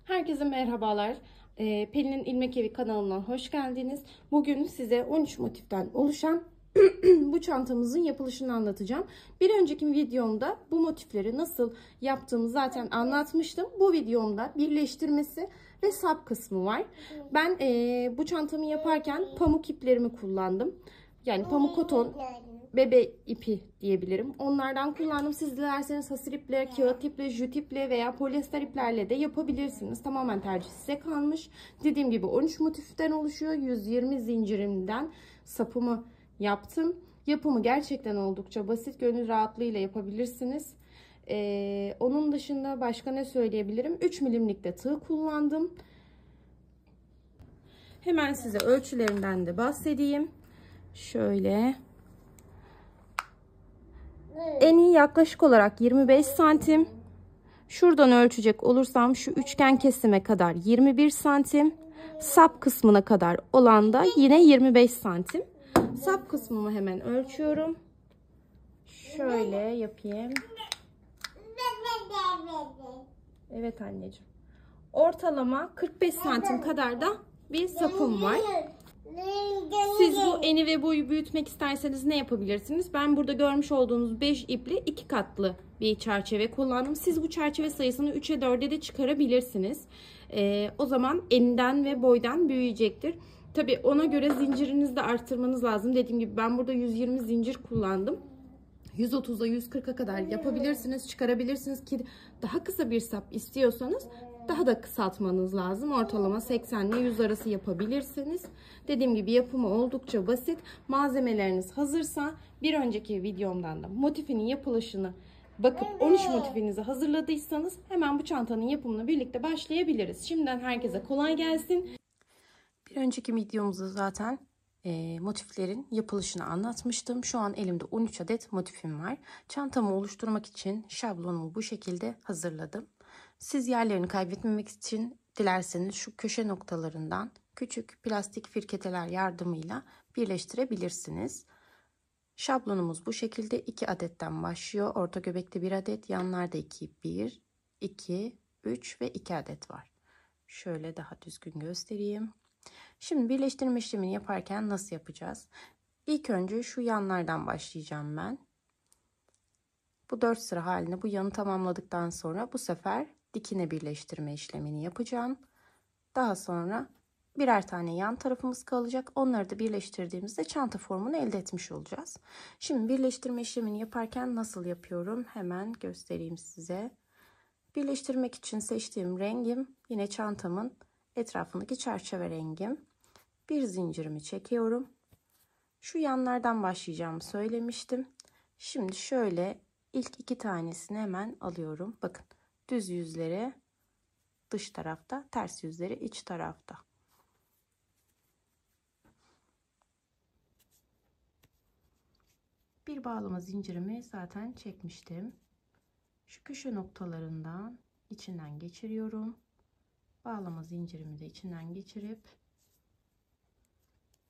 Herkese merhabalar. Pelin'in İlmek Evi kanalına hoş geldiniz. Bugün size 13 motiften oluşan bu çantamızın yapılışını anlatacağım. Bir önceki videomda bu motifleri nasıl yaptığımı zaten anlatmıştım. Bu videomda birleştirmesi ve sap kısmı var. Ben bu çantamı yaparken pamuk iplerimi kullandım. Yani pamuk koton bebe ipi diyebilirim. Onlardan kullandım. Siz dilerseniz hasır iple, kağıt iple, jüt iple veya polyester iplerle de yapabilirsiniz. Tamamen tercih size kalmış. Dediğim gibi 13 motiften oluşuyor. 120 zincirimden sapımı yaptım. Yapımı gerçekten oldukça basit. Gönül rahatlığıyla yapabilirsiniz. Onun dışında başka ne söyleyebilirim? 3 milimlik de tığ kullandım. Hemen size ölçülerinden de bahsedeyim. Şöyle. Eni yaklaşık olarak 25 santim. Şuradan ölçecek olursam şu üçgen kesime kadar 21 santim. Sap kısmına kadar olan da yine 25 santim. Sap kısmımı hemen ölçüyorum. Şöyle yapayım. Evet anneciğim. Ortalama 45 santim kadar da bir sapım var. Siz bu eni ve boyu büyütmek isterseniz ne yapabilirsiniz? Ben burada görmüş olduğunuz 5 ipli 2 katlı bir çerçeve kullandım. Siz bu çerçeve sayısını 3'e 4'e de çıkarabilirsiniz. O zaman eninden ve boydan büyüyecektir. Tabi ona göre zincirinizi de arttırmanız lazım. Dediğim gibi ben burada 120 zincir kullandım. 130'a 140'a kadar yapabilirsiniz, çıkarabilirsiniz ki daha kısa bir sap istiyorsanız daha da kısaltmanız lazım. Ortalama 80 ile 100 arası yapabilirsiniz. Dediğim gibi yapımı oldukça basit. Malzemeleriniz hazırsa bir önceki videomdan da motifinin yapılışını bakıp 13 motifinizi hazırladıysanız hemen bu çantanın yapımına birlikte başlayabiliriz. Şimdiden herkese kolay gelsin. Bir önceki videomuzda zaten motiflerin yapılışını anlatmıştım. Şu an elimde 13 adet motifim var. Çantamı oluşturmak için şablonumu bu şekilde hazırladım. Siz yerlerini kaybetmemek için dilerseniz şu köşe noktalarından küçük plastik firketeler yardımıyla birleştirebilirsiniz. Şablonumuz bu şekilde 2 adetten başlıyor. Orta göbekte 1 adet, yanlarda 2, 1, 2, 3 ve 2 adet var. Şöyle daha düzgün göstereyim. Şimdi birleştirme işlemini yaparken nasıl yapacağız? İlk önce şu yanlardan başlayacağım ben. Bu 4 sıra halinde bu yanı tamamladıktan sonra bu sefer dikine birleştirme işlemini yapacağım. Daha sonra birer tane yan tarafımız kalacak. Onları da birleştirdiğimizde çanta formunu elde etmiş olacağız. Şimdi birleştirme işlemini yaparken nasıl yapıyorum? Hemen göstereyim size. Birleştirmek için seçtiğim rengim yine çantamın etrafındaki çerçeve rengim. Bir zincirimi çekiyorum. Şu yanlardan başlayacağımı söylemiştim. Şimdi şöyle ilk 2 tanesini hemen alıyorum. Bakın düz yüzleri dış tarafta, ters yüzleri iç tarafta. Bir bağlama zincirimi zaten çekmiştim. Şu köşe noktalarından içinden geçiriyorum. Bağlama zincirimi de içinden geçirip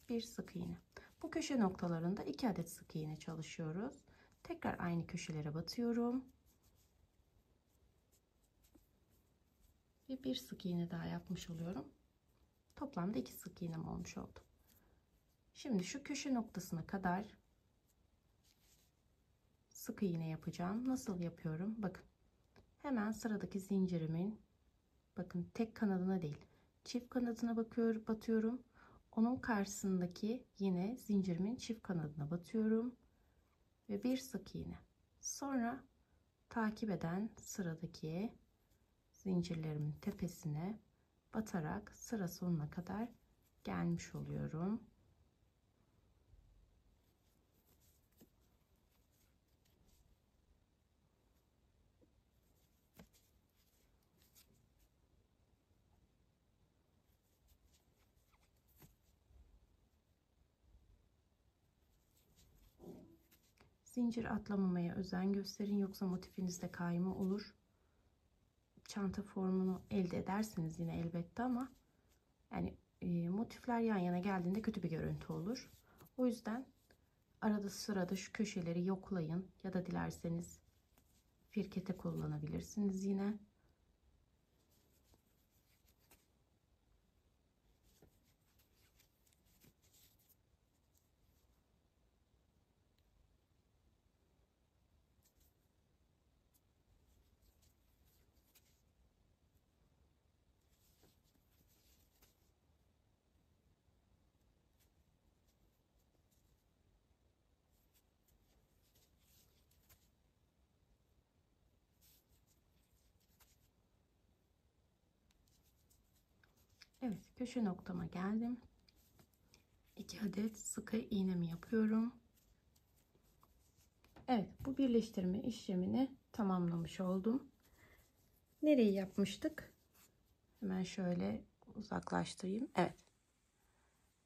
bir sık iğne. Bu köşe noktalarında 2 adet sık iğne çalışıyoruz. Tekrar aynı köşelere batıyorum. Ve bir sık iğne daha yapmış oluyorum. Toplamda 2 sık iğnem olmuş oldu. Şimdi şu köşe noktasına kadar sık iğne yapacağım. Nasıl yapıyorum? Bakın. Hemen sıradaki zincirimin bakın tek kanadına değil, çift kanadına batıyorum. Onun karşısındaki yine zincirimin çift kanadına batıyorum ve bir sık iğne. Sonra takip eden sıradaki zincirlerimin tepesine batarak sıra sonuna kadar gelmiş oluyorum. Zincir atlamamaya özen gösterin, yoksa motifinizde kayma olur. Çanta formunu elde edersiniz yine elbette, ama yani motifler yan yana geldiğinde kötü bir görüntü olur. O yüzden arada sırada şu köşeleri yoklayın ya da dilerseniz firkete kullanabilirsiniz yine. Evet, köşe noktama geldim. 2 adet sık iğnemi yapıyorum. Evet, bu birleştirme işlemini tamamlamış oldum. Nereyi yapmıştık? Hemen şöyle uzaklaştırayım. Evet.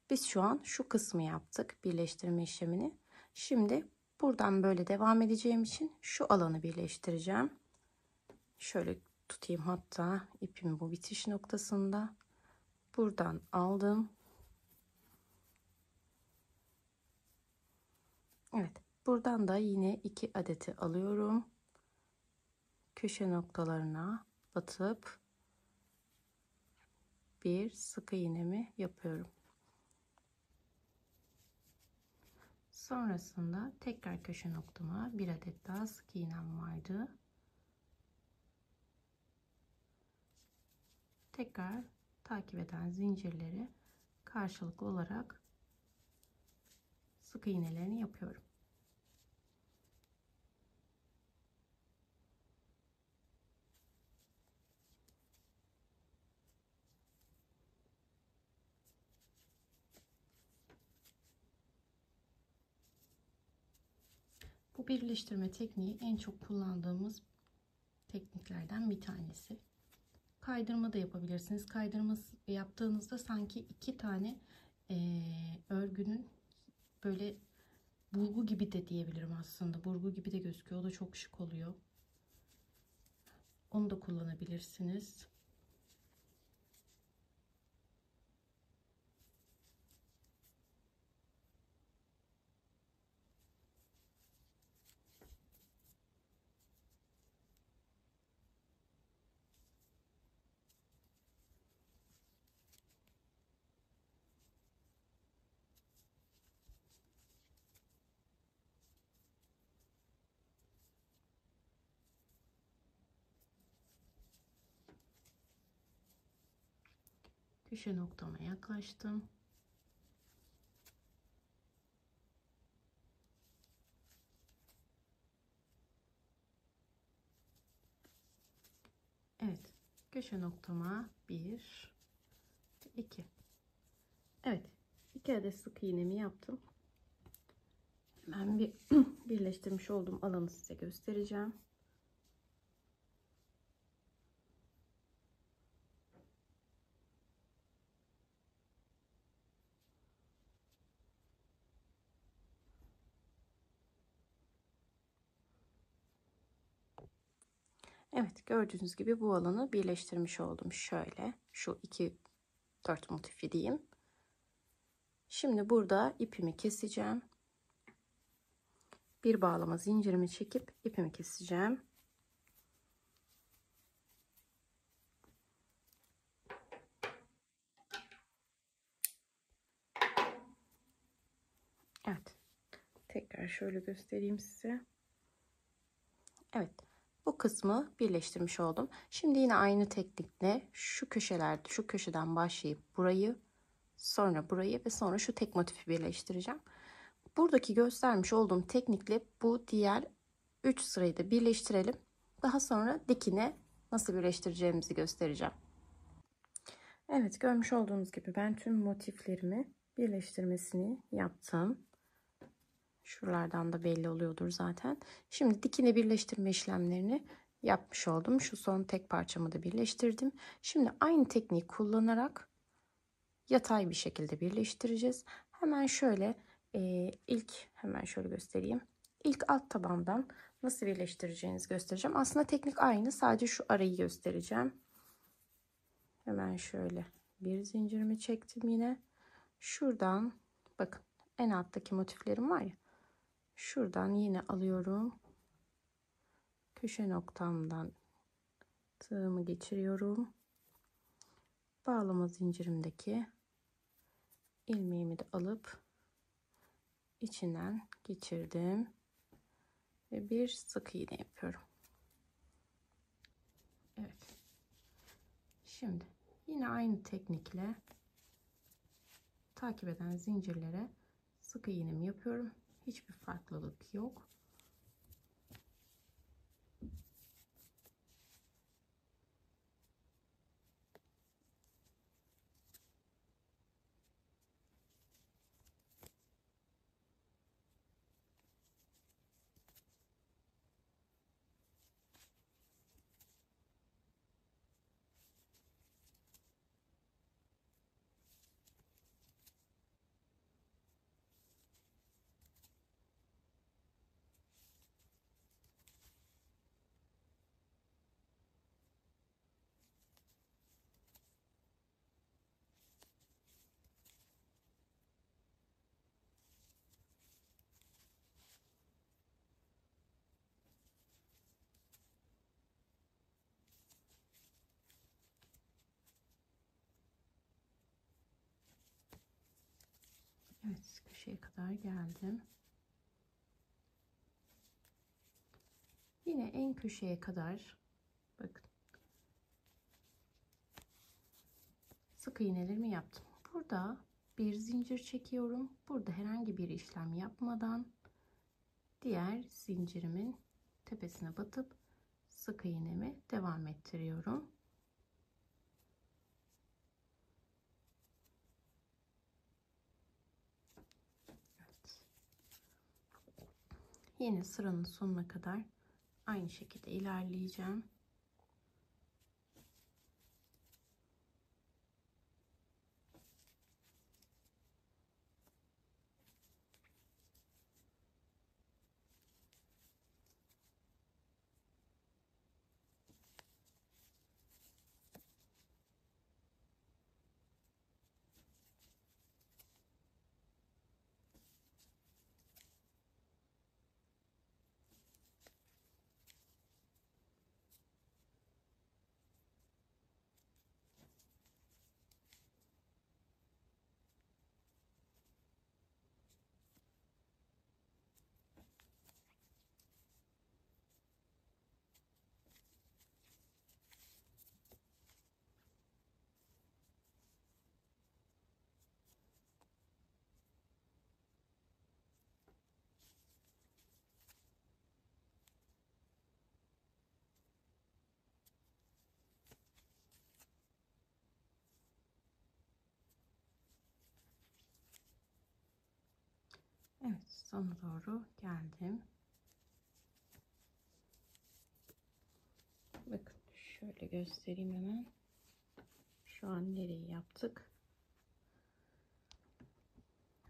Biz şu an şu kısmı yaptık, birleştirme işlemini. Şimdi buradan böyle devam edeceğim için şu alanı birleştireceğim. Şöyle tutayım, hatta ipimi bu bitiş noktasında. Buradan aldım. Evet. Buradan da yine 2 adeti alıyorum. Köşe noktalarına batıp bir sık iğnemi yapıyorum. Sonrasında tekrar köşe noktama bir adet daha sık iğnem vardı. Tekrar takip eden zincirleri karşılıklı olarak sık iğnelerini yapıyorum. Bu birleştirme tekniği en çok kullandığımız tekniklerden bir tanesi. Kaydırma da yapabilirsiniz. Kaydırma yaptığınızda sanki 2 tane örgünün böyle burgu gibi de diyebilirim aslında. Burgu gibi de gözüküyor. O da çok şık oluyor. Onu da kullanabilirsiniz. Köşe noktama yaklaştım. Evet. Köşe noktama 1, 2. Evet. 2 adet sık iğnemi yaptım. Hemen bir birleştirmiş olduğum alanı size göstereceğim. Evet, gördüğünüz gibi bu alanı birleştirmiş oldum. Şöyle şu 2-4 motifi diyeyim. Şimdi burada ipimi keseceğim. Bir bağlama zincirimi çekip ipimi keseceğim. Evet. Tekrar şöyle göstereyim size. Evet. Bu kısmı birleştirmiş oldum. Şimdi yine aynı teknikle şu köşelerde, şu köşeden başlayıp burayı, sonra burayı ve sonra şu tek motifi birleştireceğim. Buradaki göstermiş olduğum teknikle bu diğer 3 sırayı da birleştirelim. Daha sonra dikine nasıl birleştireceğimizi göstereceğim. Evet, görmüş olduğunuz gibi ben tüm motiflerimi birleştirmesini yaptım. Şuralardan da belli oluyordur zaten. Şimdi dikine birleştirme işlemlerini yapmış oldum. Şu son tek parçamı da birleştirdim. Şimdi aynı tekniği kullanarak yatay bir şekilde birleştireceğiz. Hemen şöyle hemen şöyle göstereyim. İlk alt tabandan nasıl birleştireceğinizi göstereceğim. Aslında teknik aynı, sadece şu arayı göstereceğim. Hemen şöyle bir zincirimi çektim yine. Şuradan bakın, en alttaki motiflerim var ya. Şuradan yine alıyorum. Köşe noktamdan tığımı geçiriyorum. Bağlama zincirimdeki ilmeğimi de alıp içinden geçirdim ve bir sık iğne yapıyorum. Evet. Şimdi yine aynı teknikle takip eden zincirlere sık iğnemi yapıyorum. Hiçbir farklılık yok. köşeye kadar geldim. Yine en köşeye kadar bakın sık iğnelerimi yaptım. Burada bir zincir çekiyorum. Burada herhangi bir işlem yapmadan diğer zincirimin tepesine batıp sık iğnemi devam ettiriyorum. Evet. Yine sıranın sonuna kadar aynı şekilde ilerleyeceğim. Evet, sona doğru geldim. Bakın şöyle göstereyim hemen. Şu an nereyi yaptık?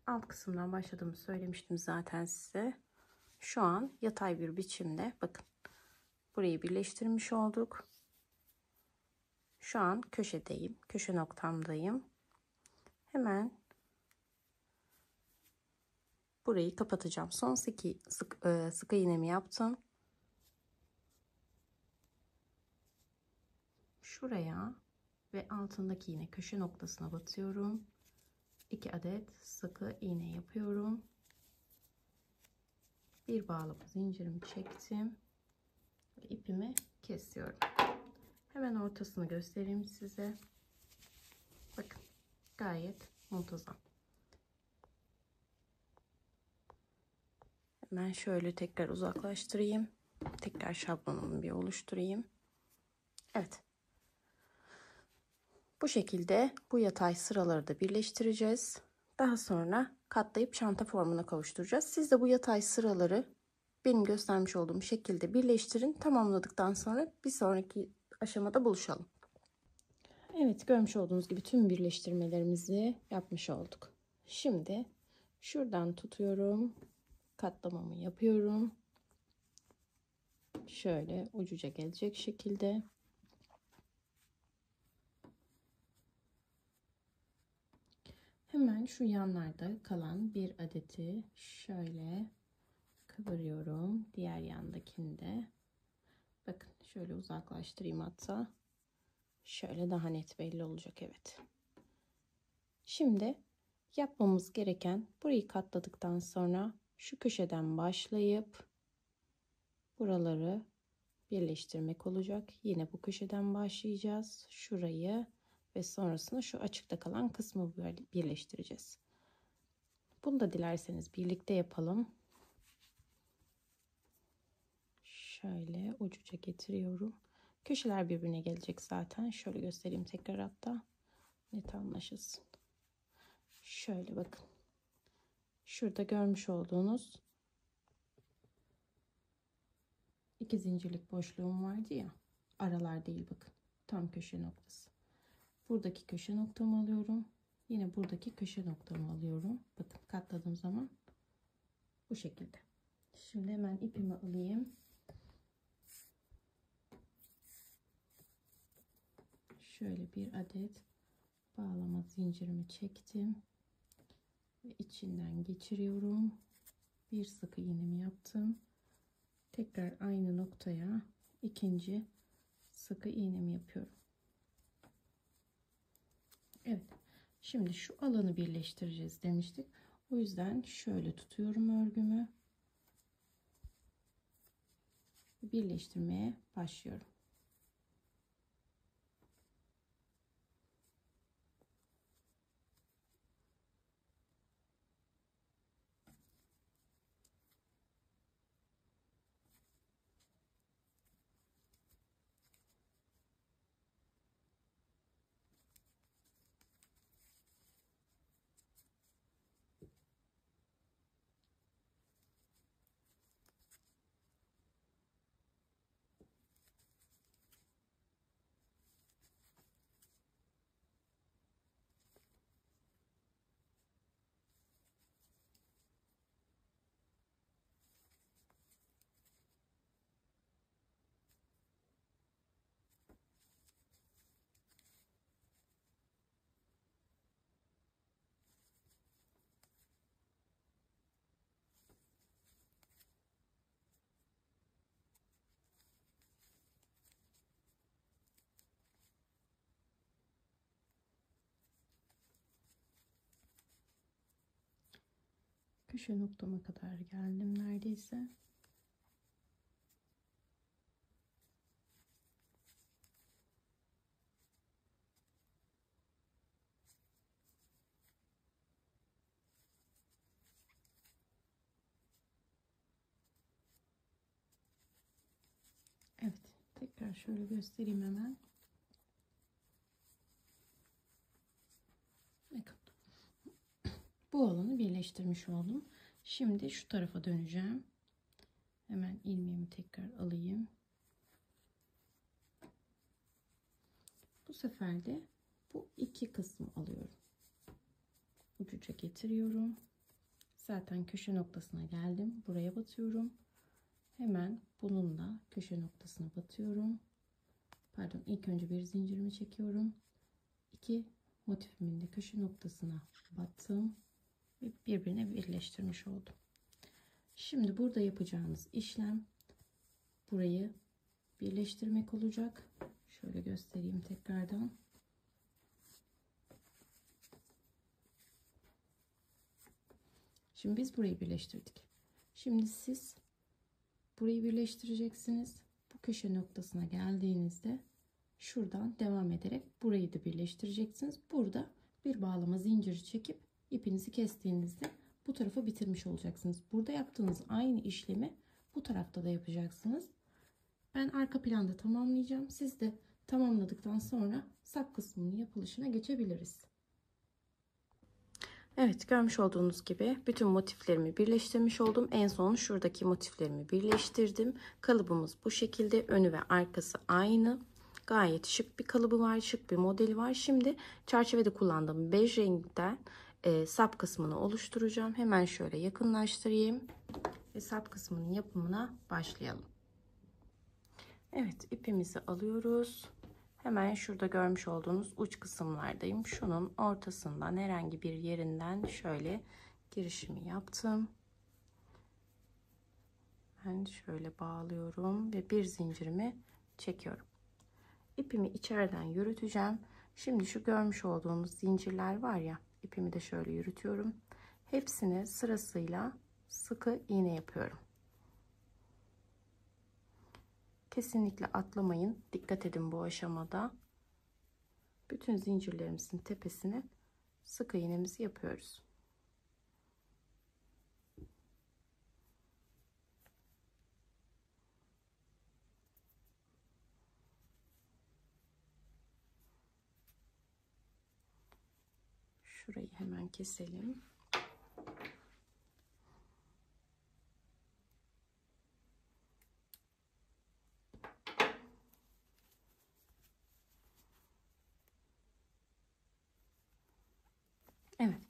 Alt kısımdan başladığımı söylemiştim zaten size. Şu an yatay bir biçimde bakın burayı birleştirmiş olduk. Şu an köşedeyim. Köşe noktamdayım. Hemen burayı kapatacağım. Son sık iğnemi yaptım. Şuraya ve altındaki yine köşe noktasına batıyorum. 2 adet sık iğne yapıyorum. Bir bağlama zincirimi çektim ve ipimi kesiyorum. Hemen ortasını göstereyim size. Bakın gayet muntazam. Hemen şöyle tekrar uzaklaştırayım. Tekrar şablonumu bir oluşturayım. Evet. Bu şekilde bu yatay sıraları da birleştireceğiz. Daha sonra katlayıp çanta formuna kavuşturacağız. Siz de bu yatay sıraları benim göstermiş olduğum şekilde birleştirin. Tamamladıktan sonra bir sonraki aşamada buluşalım. Evet, görmüş olduğunuz gibi tüm birleştirmelerimizi yapmış olduk. Şimdi şuradan tutuyorum. Katlamamı yapıyorum. Şöyle ucuca gelecek şekilde. Hemen şu yanlarda kalan bir adeti şöyle kıvırıyorum. Diğer yandakini de. Bakın şöyle uzaklaştırayım hatta. Şöyle daha net belli olacak, evet. Şimdi yapmamız gereken burayı katladıktan sonra şu köşeden başlayıp buraları birleştirmek olacak. Yine bu köşeden başlayacağız. Şurayı ve sonrasında şu açıkta kalan kısmı birleştireceğiz. Bunu da dilerseniz birlikte yapalım. Şöyle ucuca getiriyorum. Köşeler birbirine gelecek zaten. Şöyle göstereyim tekrar hatta. Net anlaşılsın. Şöyle bakın. Şurada görmüş olduğunuz 2 zincirlik boşluğum vardı ya. Aralar değil bakın. Tam köşe noktası. Buradaki köşe noktamı alıyorum. Yine buradaki köşe noktamı alıyorum. Bakın katladığım zaman bu şekilde. Şimdi hemen ipimi alayım. Şöyle bir adet bağlama zincirimi çektim ve içinden geçiriyorum. Bir sık iğnemi yaptım. Tekrar aynı noktaya ikinci sık iğnemi yapıyorum. Evet. Şimdi şu alanı birleştireceğiz demiştik. O yüzden şöyle tutuyorum örgümü. Birleştirmeye başlıyorum. Köşe noktama kadar geldim neredeyse. Evet, tekrar şöyle göstereyim hemen. Bakın. Bu alanı birleştirmiş oldum. Şimdi şu tarafa döneceğim. Hemen ilmeğimi tekrar alayım. Bu sefer de bu iki kısmı alıyorum. Ucuca getiriyorum. Zaten köşe noktasına geldim. Buraya batıyorum. Hemen bununla köşe noktasına batıyorum. Pardon, ilk önce bir zincirimi çekiyorum. İki motifimin de köşe noktasına battım ve birbirine birleştirmiş oldum. Şimdi burada yapacağımız işlem burayı birleştirmek olacak. Şöyle göstereyim tekrardan. Şimdi biz burayı birleştirdik. Şimdi siz burayı birleştireceksiniz. Bu köşe noktasına geldiğinizde şuradan devam ederek burayı da birleştireceksiniz. Burada bir bağlama zinciri çekip ipinizi kestiğinizde bu tarafa bitirmiş olacaksınız. Burada yaptığınız aynı işlemi bu tarafta da yapacaksınız. Ben arka planda tamamlayacağım. Siz de tamamladıktan sonra sap kısmının yapılışına geçebiliriz. Evet, görmüş olduğunuz gibi bütün motiflerimi birleştirmiş oldum. En son şuradaki motiflerimi birleştirdim. Kalıbımız bu şekilde. Önü ve arkası aynı. Gayet şık bir kalıbı var. Şık bir modeli var. Şimdi çerçevede kullandığım bej renkten sap kısmını oluşturacağım. Hemen şöyle yakınlaştırayım. Ve sap kısmının yapımına başlayalım. Evet, ipimizi alıyoruz. Hemen şurada görmüş olduğunuz uç kısımlardayım. Şunun ortasından herhangi bir yerinden şöyle girişimi yaptım. Ben şöyle bağlıyorum ve bir zincirimi çekiyorum. İpimi içeriden yürüteceğim. Şimdi şu görmüş olduğunuz zincirler var ya, ipimi de şöyle yürütüyorum. Hepsine sırasıyla sıkı iğne yapıyorum. Kesinlikle atlamayın. Dikkat edin bu aşamada. Bütün zincirlerimizin tepesine sık iğnemizi yapıyoruz. Şurayı hemen keselim. Evet.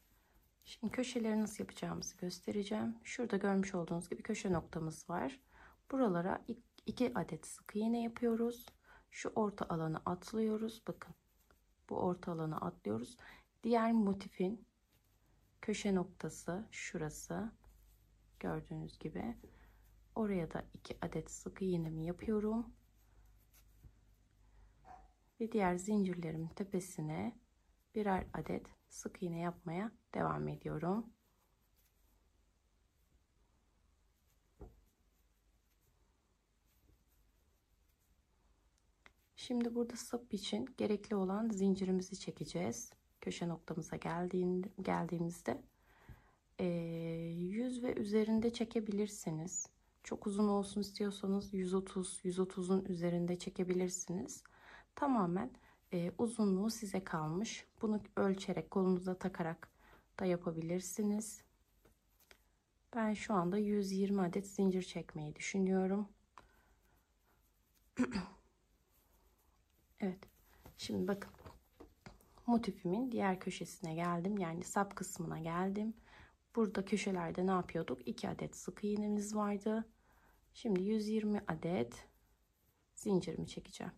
Şimdi köşeleri nasıl yapacağımızı göstereceğim. Şurada görmüş olduğunuz gibi köşe noktamız var. Buralara 2 adet sık iğne yapıyoruz. Şu orta alanı atlıyoruz. Bakın. Bu orta alanı atlıyoruz. Diğer motifin köşe noktası şurası. Gördüğünüz gibi. Oraya da 2 adet sık iğnemi yapıyorum. Ve diğer zincirlerimin tepesine birer adet sık iğne yapmaya devam ediyorum. Şimdi burada sap için gerekli olan zincirimizi çekeceğiz. Köşe noktamıza geldiğimizde 100 ve üzerinde çekebilirsiniz. Çok uzun olsun istiyorsanız 130'un üzerinde çekebilirsiniz. Tamamen uzunluğu size kalmış. Bunu ölçerek kolunuza takarak da yapabilirsiniz. Ben şu anda 120 adet zincir çekmeyi düşünüyorum. Evet. Şimdi bakın. Motifimin diğer köşesine geldim. Yani sap kısmına geldim. Burada köşelerde ne yapıyorduk? 2 adet sık iğnemiz vardı. Şimdi 120 adet zincirimi çekeceğim.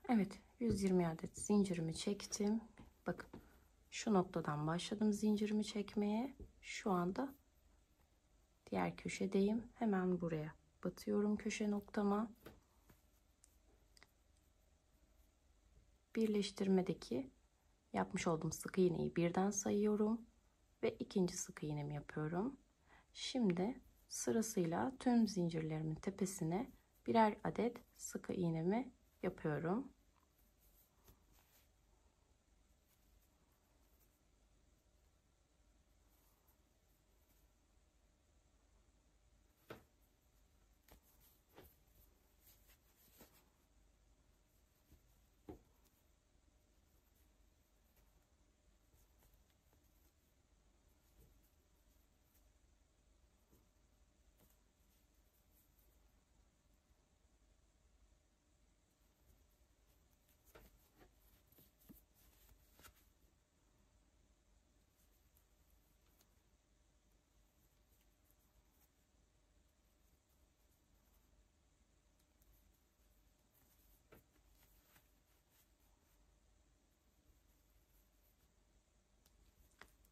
Evet, 120 adet zincirimi çektim. Bakın, şu noktadan başladım zincirimi çekmeye. Şu anda diğer köşedeyim. Hemen buraya batıyorum köşe noktama. Birleştirmedeki yapmış olduğum sık iğneyi birden sayıyorum ve ikinci sık iğnemi yapıyorum. Şimdi sırasıyla tüm zincirlerimin tepesine birer adet sık iğnemi yapıyorum.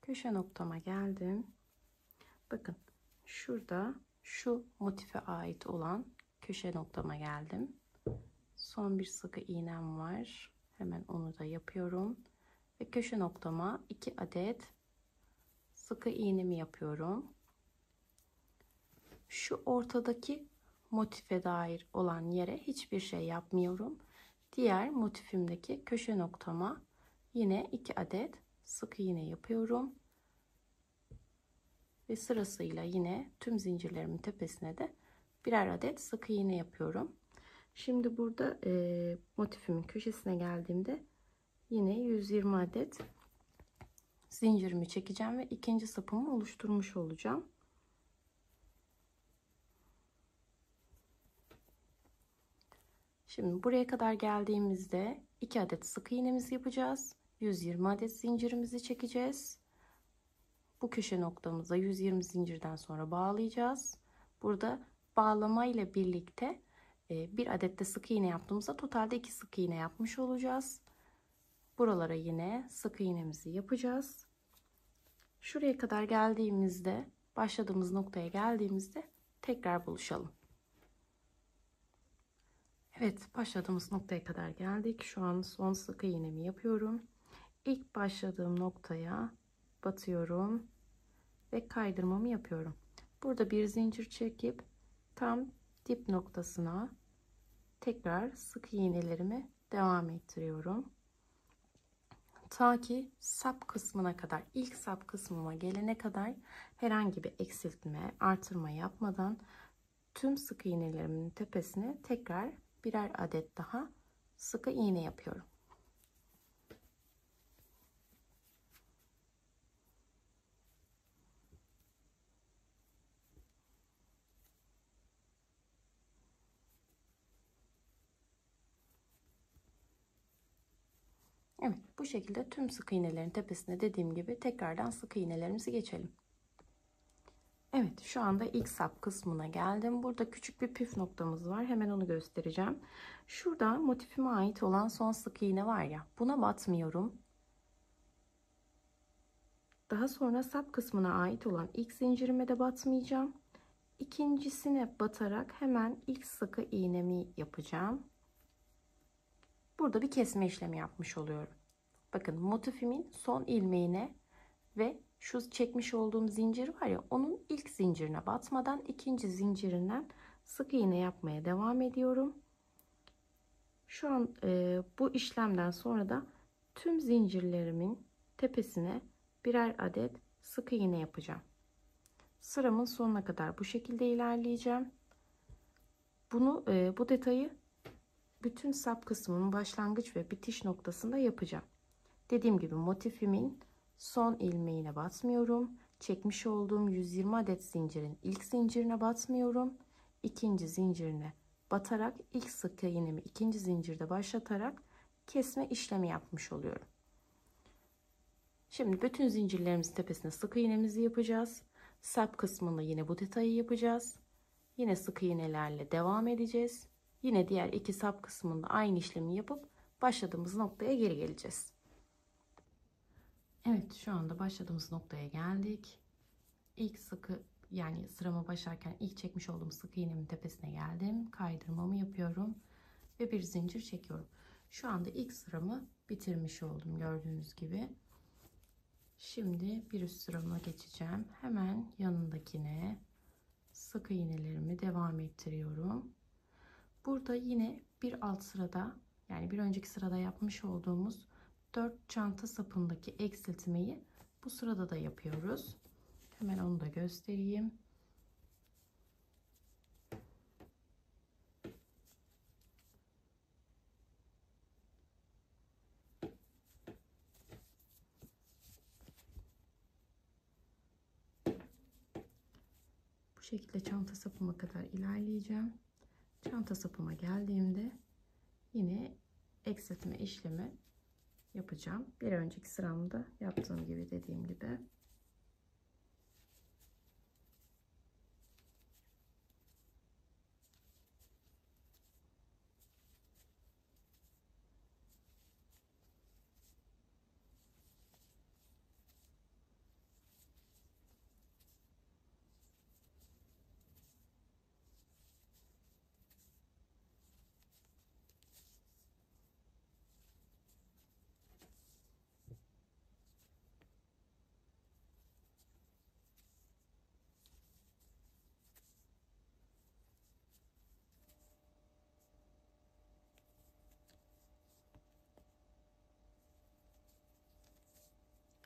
Köşe noktama geldim. Bakın şurada şu motife ait olan köşe noktama geldim. Son bir sık iğnem var. Hemen onu da yapıyorum. Ve köşe noktama 2 adet sık iğnemi yapıyorum. Şu ortadaki motife dair olan yere hiçbir şey yapmıyorum. Diğer motifimdeki köşe noktama yine 2 adet sık iğne yapıyorum. Ve sırasıyla yine tüm zincirlerimin tepesine de birer adet sık iğne yapıyorum. Şimdi burada motifimin köşesine geldiğimde yine 120 adet zincirimi çekeceğim ve ikinci sapımı oluşturmuş olacağım. Şimdi buraya kadar geldiğimizde 2 adet sık iğnemizi yapacağız. 120 adet zincirimizi çekeceğiz. Bu köşe noktamıza 120 zincirden sonra bağlayacağız. Burada bağlama ile birlikte bir adet de sık iğne yaptığımızda totalde 2 sık iğne yapmış olacağız. Buralara yine sık iğnemizi yapacağız. Şuraya kadar geldiğimizde, başladığımız noktaya geldiğimizde tekrar buluşalım. Evet, başladığımız noktaya kadar geldik. Şu an son sık iğnemi yapıyorum. İlk başladığım noktaya batıyorum ve kaydırmamı yapıyorum. Burada bir zincir çekip tam dip noktasına tekrar sık iğnelerimi devam ettiriyorum. Ta ki sap kısmına kadar, ilk sap kısmıma gelene kadar herhangi bir eksiltme, artırma yapmadan tüm sık iğnelerimin tepesine tekrar birer adet daha sık iğne yapıyorum. Evet, bu şekilde tüm sık iğnelerin tepesine dediğim gibi tekrardan sık iğnelerimizi geçelim. Evet, şu anda ilk sap kısmına geldim. Burada küçük bir püf noktamız var. Hemen onu göstereceğim. Şurada motifime ait olan son sık iğne var ya, buna batmıyorum. Daha sonra sap kısmına ait olan ilk zincirime de batmayacağım. İkincisine batarak hemen ilk sık iğnemi yapacağım. Burada bir kesme işlemi yapmış oluyorum. Bakın motifimin son ilmeğine ve şu çekmiş olduğum zincir var ya, onun ilk zincirine batmadan ikinci zincirinden sık iğne yapmaya devam ediyorum. Şu an bu işlemden sonra da tüm zincirlerimin tepesine birer adet sık iğne yapacağım. Sıramın sonuna kadar bu şekilde ilerleyeceğim. Bu detayı bütün sap kısmının başlangıç ve bitiş noktasında yapacağım. Dediğim gibi motifimin son ilmeğine batmıyorum. Çekmiş olduğum 120 adet zincirin ilk zincirine batmıyorum. İkinci zincirine batarak ilk sık iğnemi ikinci zincirde başlatarak kesme işlemi yapmış oluyorum. Şimdi bütün zincirlerimizin tepesine sık iğnemizi yapacağız. Sap kısmında yine bu detayı yapacağız. Yine sık iğnelerle devam edeceğiz. Yine diğer iki sap kısmında aynı işlemi yapıp başladığımız noktaya geri geleceğiz. Evet, şu anda başladığımız noktaya geldik. İlk sırama başlarken ilk çekmiş olduğum sık iğnemin tepesine geldim. Kaydırmamı yapıyorum ve bir zincir çekiyorum. Şu anda ilk sıramı bitirmiş oldum gördüğünüz gibi. Şimdi bir üst sırama geçeceğim. Hemen yanındakine sık iğnelerimi devam ettiriyorum. Burada yine bir alt sırada, yani bir önceki sırada yapmış olduğumuz 4 çanta sapındaki eksiltmeyi bu sırada da yapıyoruz. Hemen onu da göstereyim. Bu şekilde çanta sapıma kadar ilerleyeceğim. Çanta sapıma geldiğimde yine eksiltme işlemi yapacağım. Bir önceki sıramda yaptığım gibi, dediğim gibi.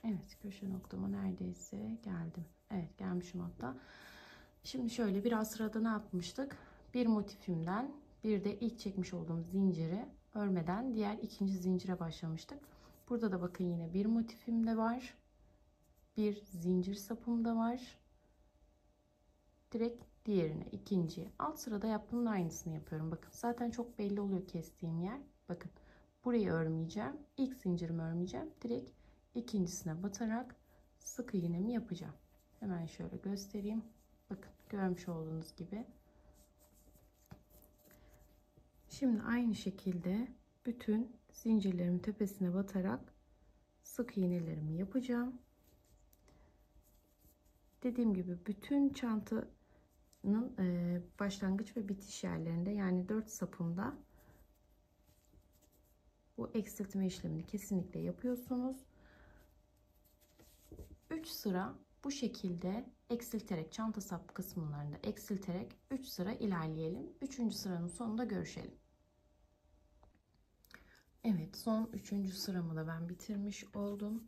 Evet, köşe noktama neredeyse geldim. Evet, gelmişim hatta. Şimdi şöyle biraz sırada ne yapmıştık? Bir motifimden bir de ilk çekmiş olduğum zinciri örmeden diğer ikinci zincire başlamıştık. Burada da bakın yine bir motifim de var. Bir zincir sapım da var. Direkt diğerine, ikinci alt sırada yaptığımın aynısını yapıyorum. Bakın zaten çok belli oluyor kestiğim yer. Bakın burayı örmeyeceğim. İlk zincirimi örmeyeceğim. Direkt ikincisine batarak sık iğnemi yapacağım. Hemen şöyle göstereyim. Bakın görmüş olduğunuz gibi. Şimdi aynı şekilde bütün zincirlerimin tepesine batarak sık iğnelerimi yapacağım. Dediğim gibi bütün çantanın başlangıç ve bitiş yerlerinde, yani 4 sapımda bu eksiltme işlemini kesinlikle yapıyorsunuz. 3 sıra bu şekilde eksilterek, çanta sap kısımlarında eksilterek 3 sıra ilerleyelim. 3. sıranın sonunda görüşelim. Evet, son 3. sıramı da ben bitirmiş oldum.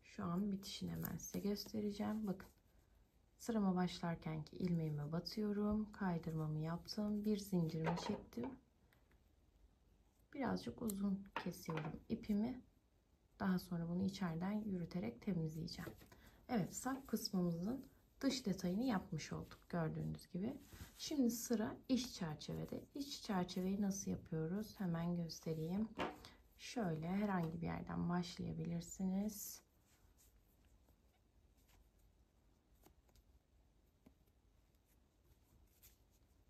Şu an bitişini hemen size göstereceğim. Bakın sırama başlarkenki ilmeğime batıyorum. Kaydırmamı yaptım. Bir zincirimi çektim. Birazcık uzun kesiyorum ipimi. Daha sonra bunu içeriden yürüterek temizleyeceğim. Evet, sap kısmımızın dış detayını yapmış olduk gördüğünüz gibi. Şimdi sıra iç çerçevede. İç çerçeveyi nasıl yapıyoruz? Hemen göstereyim. Şöyle herhangi bir yerden başlayabilirsiniz.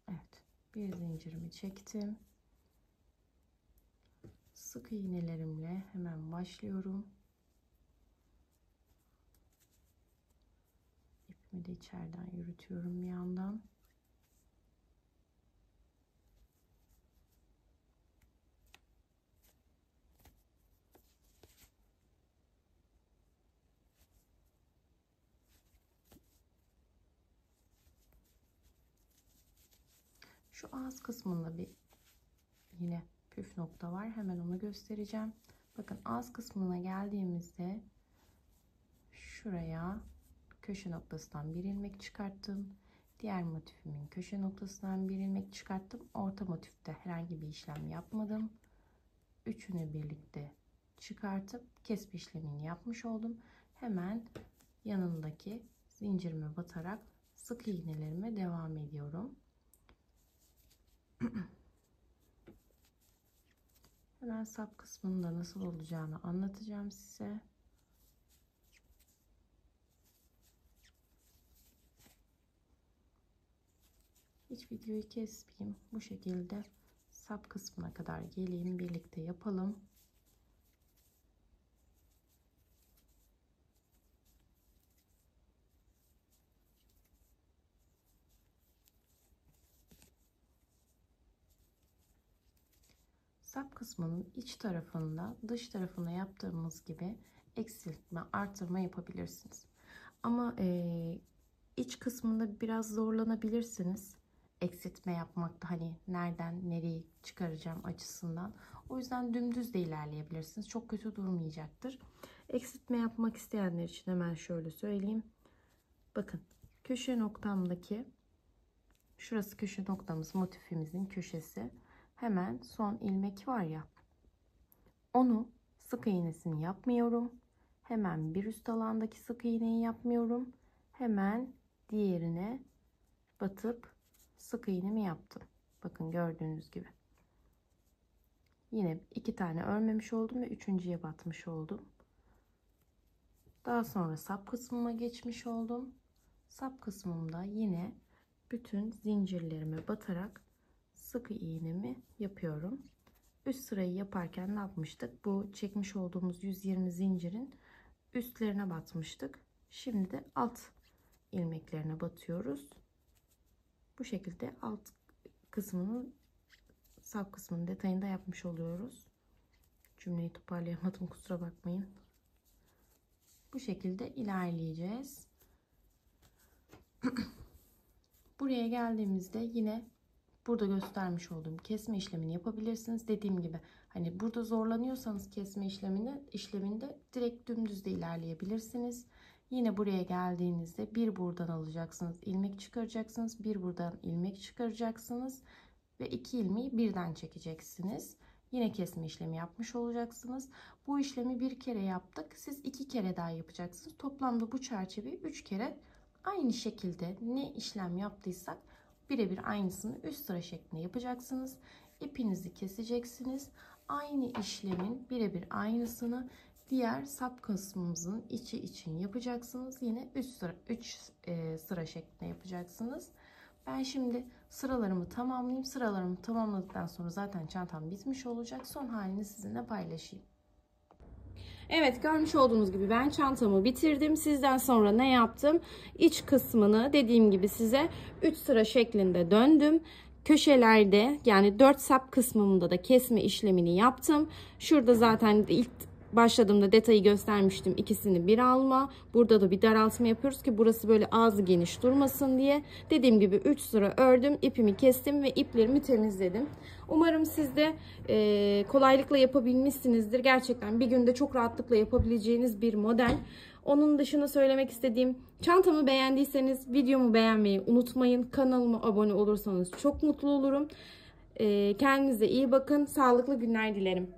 Evet, bir zincirimi çektim. Sık iğnelerimle hemen başlıyorum. İpimi de içeriden yürütüyorum bir yandan. Şu ağız kısmında yine püf nokta var. Hemen onu göstereceğim. Bakın ağız kısmına geldiğimizde şuraya köşe noktasından bir ilmek çıkarttım. Diğer motifimin köşe noktasından bir ilmek çıkarttım. Orta motifte herhangi bir işlem yapmadım. Üçünü birlikte çıkartıp kesme işlemini yapmış oldum. Hemen yanındaki zincirime batarak sık iğnelerime devam ediyorum. Hemen sap kısmının da nasıl olacağını anlatacağım size. Hiç videoyu kesmeyeyim. Bu şekilde sap kısmına kadar geleyim. Birlikte yapalım. Sap kısmının iç tarafında dış tarafına yaptığımız gibi eksiltme, artırma yapabilirsiniz. Ama iç kısmında biraz zorlanabilirsiniz. Eksiltme yapmakta, hani nereden nereyi çıkaracağım açısından. O yüzden dümdüz de ilerleyebilirsiniz. Çok kötü durmayacaktır. Eksiltme yapmak isteyenler için hemen şöyle söyleyeyim. Bakın köşe noktamdaki, şurası köşe noktamız, motifimizin köşesi. Hemen son ilmek var ya, onu sık iğnesini yapmıyorum. Hemen bir üst alandaki sık iğneyi yapmıyorum. Hemen diğerine batıp sık iğnemi yaptım. Bakın gördüğünüz gibi. Yine 2 tane örmemiş oldum ve üçüncüye batmış oldum. Daha sonra sap kısmıma geçmiş oldum. Sap kısmımda yine bütün zincirlerime batarak sık iğnemi yapıyorum. Üst sırayı yaparken ne yapmıştık? Bu çekmiş olduğumuz 120 zincirin üstlerine batmıştık. Şimdi de alt ilmeklerine batıyoruz. Bu şekilde alt kısmının, sap kısmının detayını da yapmış oluyoruz. Cümleyi toparlayamadım, kusura bakmayın. Bu şekilde ilerleyeceğiz. Buraya geldiğimizde yine burada göstermiş olduğum kesme işlemini yapabilirsiniz. Dediğim gibi hani burada zorlanıyorsanız kesme işleminde direkt dümdüz de ilerleyebilirsiniz. Yine buraya geldiğinizde bir buradan alacaksınız, ilmek çıkaracaksınız, bir buradan ilmek çıkaracaksınız ve 2 ilmeği birden çekeceksiniz. Yine kesme işlemi yapmış olacaksınız. Bu işlemi bir kere yaptık. Siz 2 kere daha yapacaksınız. Toplamda bu çerçeveyi 3 kere aynı şekilde ne işlem yaptıysak birebir aynısını üst sıra şeklinde yapacaksınız. İpinizi keseceksiniz. Aynı işlemin birebir aynısını diğer sap kısmımızın içi için yapacaksınız. Yine üst sıra 3 sıra şeklinde yapacaksınız. Ben şimdi sıralarımı tamamlayayım. Sıralarımı tamamladıktan sonra zaten çantam bitmiş olacak. Son halini sizinle paylaşayım. Evet, görmüş olduğunuz gibi ben çantamı bitirdim. Sizden sonra ne yaptım? İç kısmını dediğim gibi size 3 sıra şeklinde döndüm. Köşelerde yani 4 sap kısmında da kesme işlemini yaptım. Şurada zaten ilk başladığımda detayı göstermiştim. İkisini bir alma. Burada da bir daraltma yapıyoruz ki burası böyle ağzı geniş durmasın diye. Dediğim gibi 3 sıra ördüm. İpimi kestim ve iplerimi temizledim. Umarım siz de kolaylıkla yapabilmişsinizdir. Gerçekten bir günde çok rahatlıkla yapabileceğiniz bir model. Onun dışında söylemek istediğim, çantamı beğendiyseniz videomu beğenmeyi unutmayın. Kanalıma abone olursanız çok mutlu olurum. Kendinize iyi bakın. Sağlıklı günler dilerim.